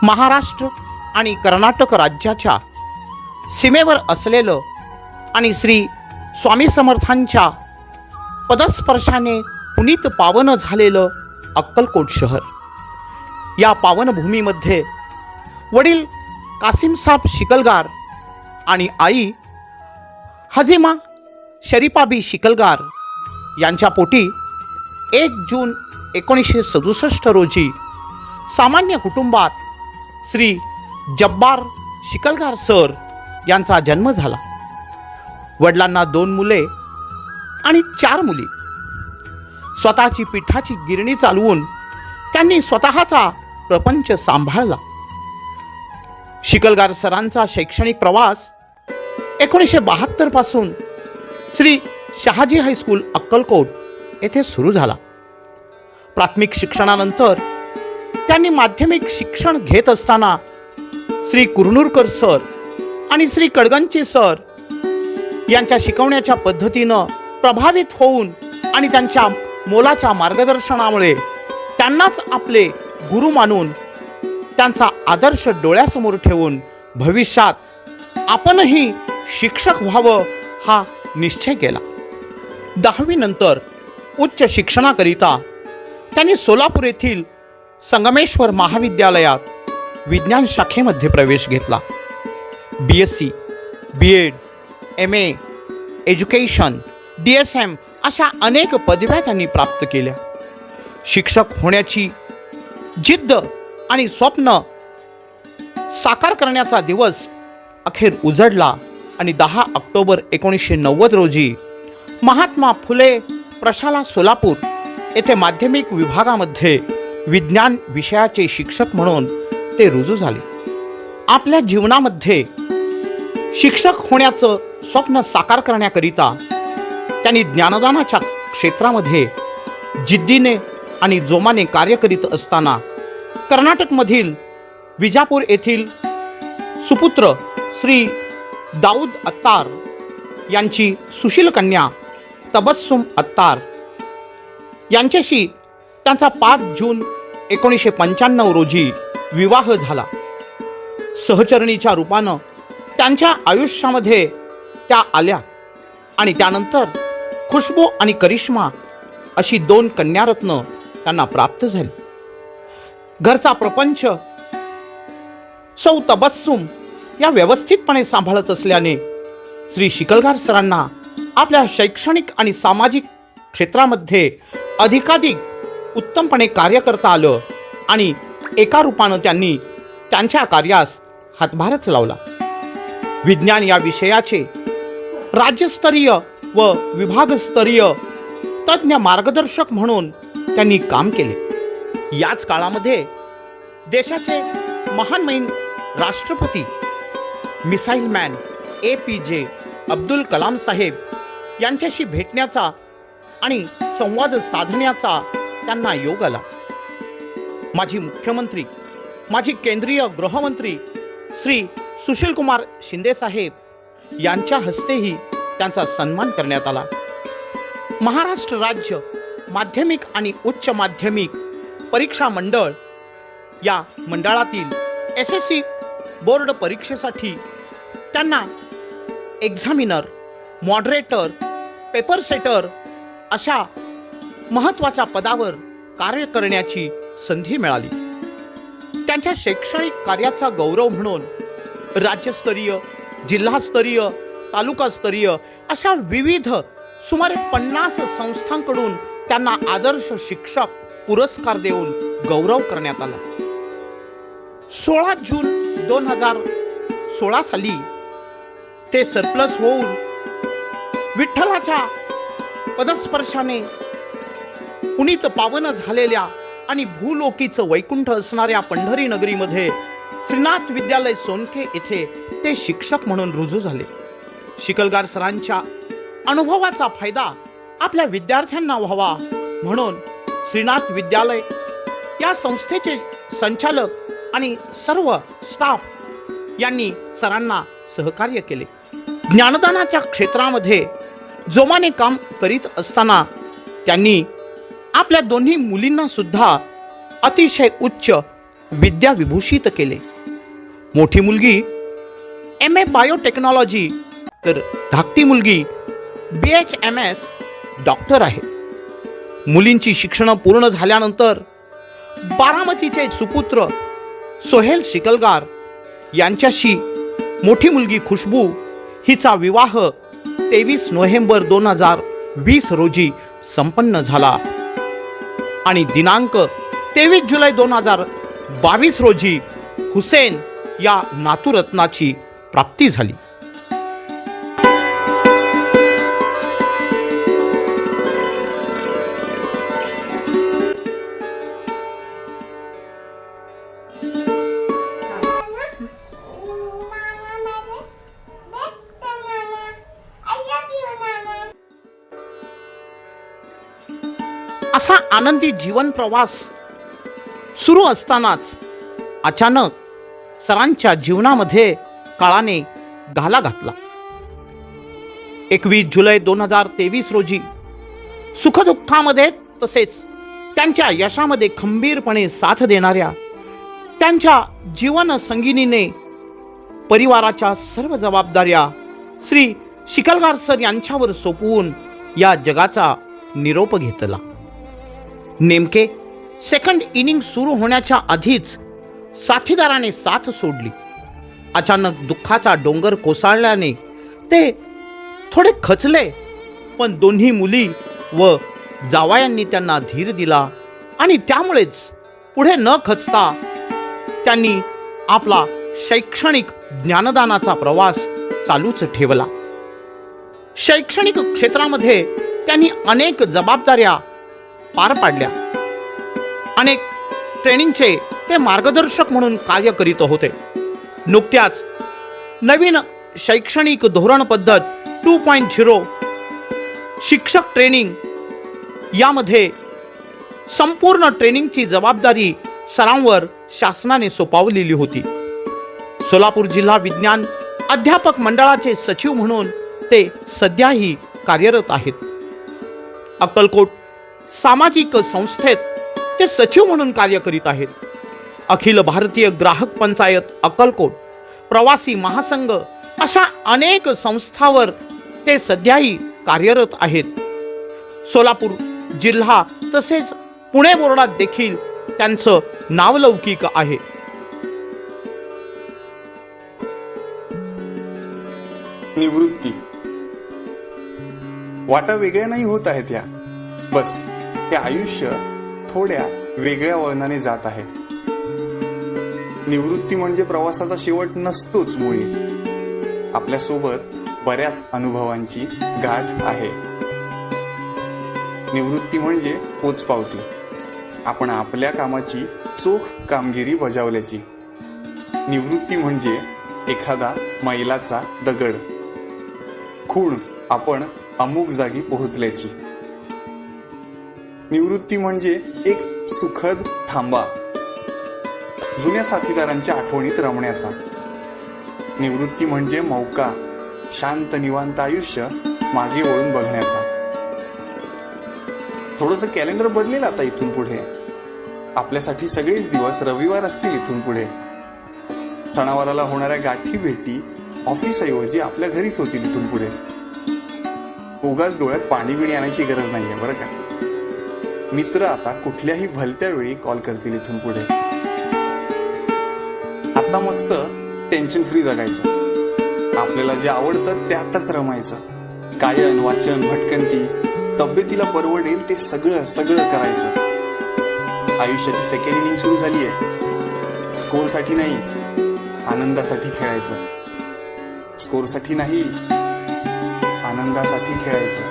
महाराष्ट्र आणि कर्नाटक राज्याच्या सीमेवर असलेलं आणि श्री स्वामी समर्थांच्या पदस्पर्शाने पुनीत पावन झालेलं अक्कलकोट शहर. या पावनभूमीमध्ये वडील कासिमसाब शिकलगार आणि आई हजीमा शरीफाबी शिकलगार यांच्या पोटी 1 जून 1967 रोजी सामान्य कुटुंबात श्री जब्बार शिकलगार सर यांचा जन्म झाला. वडिलांना 2 मुले आणि 4 मुली. स्वतःची पिठाची गिरणी चालवून त्यांनी स्वतःचा प्रपंच सांभाळला. शिकलगार सरांचा शैक्षणिक प्रवास 1972 पासून श्री शहाजी हायस्कूल अक्कलकोट येथे सुरू झाला. प्राथमिक शिक्षणानंतर त्यांनी माध्यमिक शिक्षण घेत असताना श्री कुरनूरकर सर आणि श्री कडगंचे सर यांच्या शिकवण्याच्या पद्धतीनं प्रभावित होऊन आणि त्यांच्या मोलाच्या मार्गदर्शनामुळे त्यांनाच आपले गुरु मानून त्यांचा आदर्श डोळ्यासमोर ठेवून भविष्यात आपणही शिक्षक व्हावं हा निश्चय केला. 10वी नंतर उच्च शिक्षणाकरिता त्यांनी सोलापूर येथील संगमेश्वर महाविद्यालयात विज्ञान शाखेमध्ये प्रवेश घेतला. BSc, BEd, MA, education, DSM अशा अनेक पदव्या त्यांनी प्राप्त केल्या. शिक्षक होण्याची जिद्द आणि स्वप्न साकार करण्याचा दिवस अखेर उजडला आणि 10 ऑक्टोबर 1990 रोजी महात्मा फुले प्रशाला सोलापूर येथे माध्यमिक विभागामध्ये विज्ञान विषयाचे शिक्षक म्हणून ते रुजू झाले. आपल्या जीवनामध्ये शिक्षक होण्याचं स्वप्न साकार करण्याकरिता त्यांनी ज्ञानदानाच्या क्षेत्रामध्ये जिद्दीने आणि जोमाने कार्य करीत असताना कर्नाटकमधील विजापूर येथील सुपुत्र श्री दाऊद अत्तार यांची सुशील कन्या तबस्सुम अत्तार यांच्याशी त्यांचा 5 जून 1995 रोजी विवाह झाला. सहचरणीच्या रूपानं त्यांच्या आयुष्यामध्ये त्या आल्या आणि त्यानंतर खुशबू आणि करिश्मा अशी 2 कन्यारत्न त्यांना प्राप्त झाली. घरचा प्रपंच सौ तबस्सुम या व्यवस्थितपणे सांभाळत असल्याने श्री शिकलगार सरांना आपल्या शैक्षणिक आणि सामाजिक क्षेत्रामध्ये अधिकाधिक उत्तमपणे कार्य करता आलं आणि एका रूपानं त्यांनी त्यांच्या कार्यास हातभारच लावला. विज्ञान या विषयाचे राज्यस्तरीय व विभागस्तरीय तज्ज्ञ मार्गदर्शक म्हणून त्यांनी काम केले. याच काळामध्ये देशाचे महामहिम राष्ट्रपती missile man APJ Abdul Kalam Saheb यांच्याशी भेटण्याचा आणि संवाद साधण्याचा त्यांना योग आला. माजी मुख्यमंत्री, माजी केंद्रीय गृहमंत्री श्री सुशील कुमार शिंदे साहेब यांच्या हस्तेही त्यांचा सन्मान करण्यात आला. महाराष्ट्र राज्य माध्यमिक आणि उच्च माध्यमिक परीक्षा मंडळ या मंडळातील SSC बोर्ड परीक्षेसाठी त्यांना एक्झामिनर, मॉडरेटर, पेपर सेटर अशा महत्त्वाच्या पदावर कार्य करण्याची संधी मिळाली. त्यांच्या शैक्षणिक कार्याचा गौरव म्हणून राज्यस्तरीय, जिल्हास्तरीय, तालुकास्तरीय अशा विविध सुमारे 50 संस्थांकडून त्यांना आदर्श शिक्षक पुरस्कार देऊन गौरव करण्यात आला. 16 जून 2016 साली ते सरप्लस होऊन विठ्ठलाच्या पदस्पर्शाने पुनीत पावन झालेल्या आणि भूलोकीचं वैकुंठ असणाऱ्या पंढरी नगरीमध्ये श्रीनाथ विद्यालय सोनके येथे ते शिक्षक म्हणून रुजू झाले. शिकलगार सरांच्या अनुभवाचा फायदा आपल्या विद्यार्थ्यांना व्हावा म्हणून श्रीनाथ विद्यालय या संस्थेचे संचालक आणि सर्व स्टाफ यांनी सरांना सहकार्य केले. ज्ञानदानाच्या क्षेत्रामध्ये जोमाने काम करीत असताना त्यांनी आपल्या दोन्ही मुलींना सुद्धा अतिशय उच्च विद्या विभूषित केले. मोठी मुलगी MA बायोटेक्नॉलॉजी तर धाकटी मुलगी BHMS डॉक्टर आहे. मुलींची शिक्षण पूर्ण झाल्यानंतर बारामतीचे सुपुत्र सोहेल शिकलगार यांच्याशी मोठी मुलगी खुशबू हिचा विवाह 23 नोव्हेंबर 2020 रोजी संपन्न झाला आणि दिनांक 23 जुलै 2022 रोजी हुसेन या नातुरत्नाची प्राप्ती झाली. असा आनंदी जीवन प्रवास सुरू असतानाच अचानक सरांच्या जीवनामध्ये काळाने घाला घातला. 21 जुलै 2023 रोजी सुखदुःखामध्ये तसेच त्यांच्या यशामध्ये खंबीरपणे साथ देणाऱ्या त्यांच्या जीवन संगिनीने परिवाराच्या सर्व जबाबदाऱ्या श्री शिकलगार सर यांच्यावर सोपवून या जगाचा निरोप घेतला. नेमके सेकंड इनिंग सुरू होण्याच्या आधीच साथीदाराने साथ सोडली. अचानक दुःखाचा डोंगर कोसळल्याने ते थोडे खचले, पण दोन्ही मुली व जावयांनी त्यांना धीर दिला आणि त्यामुळेच पुढे न खचता त्यांनी आपला शैक्षणिक ज्ञानदानाचा प्रवास चालूच ठेवला. शैक्षणिक क्षेत्रामध्ये त्यांनी अनेक जबाबदाऱ्या पार पाडल्या. अनेक ट्रेनिंगचे ते मार्गदर्शक म्हणून कार्य करीत होते. नुकत्याच नवीन शैक्षणिक धोरण पद्धत 2.0 शिक्षक ट्रेनिंग यामध्ये संपूर्ण ट्रेनिंगची जबाबदारी सरांवर शासनाने सोपवलेली होती. सोलापूर जिल्हा विज्ञान अध्यापक मंडळाचे सचिव म्हणून ते सध्याही कार्यरत आहेत. अक्कलकोट सामाजिक संस्थेत ते सचिव म्हणून कार्य करीत आहेत. अखिल भारतीय ग्राहक पंचायत अक्कलकोट, प्रवासी महासंघ अशा अनेक संस्थांवर ते सध्याही कार्यरत आहेत. सोलापूर जिल्हा तसेच पुणे बोर्डात देखील त्यांचं नावलौकिक आहे. निवृत्ती वाटा वेगळ्या नाही होत आहेत या, बस हे आयुष्य थोड्या वेगळ्या वळणाने जात आहे. निवृत्ती म्हणजे प्रवासाचा शेवट नसतोच. मुळी आपल्यासोबत बऱ्याच अनुभवांची गाठ आहे. निवृत्ती म्हणजे पोचपावती. आपण आपल्या कामाची चोख कामगिरी बजावल्याची. निवृत्ती म्हणजे एखादा मैलाचा दगड, खूण आपण अमुक जागी पोहोचल्याची. निवृत्ती म्हणजे एक सुखद थांबा, जुन्या साथीदारांच्या आठवणीत रमण्याचा. निवृत्ती म्हणजे मौका, शांत निवांत आयुष्य मागे वळून बघण्याचा. थोडंसं कॅलेंडर बदलेल आता इथून पुढे. आपल्यासाठी सगळेच दिवस रविवार असतील इथून पुढे. सणावाराला होणाऱ्या गाठी भेटी ऑफिसऐवजी आपल्या घरीच होतील इथून पुढे. उगाच डोळ्यात पाणी बिणी आणायची गरज नाहीये बरं का. मित्र आता कुठल्याही भलत्या वेळी कॉल करतील इथून पुढे. आता मस्त टेन्शन फ्री जगायचं. आपल्याला जे आवडतं त्यातच रमायचं. गायन, वाचन, भटकंती, तब्येतीला परवडेल ते सगळं करायचं. आयुष्याची सेकंड इनिंग सुरू झाली आहे. स्कोरसाठी नाही, आनंदासाठी खेळायचं. स्कोरसाठी नाही, आनंदासाठी खेळायचं.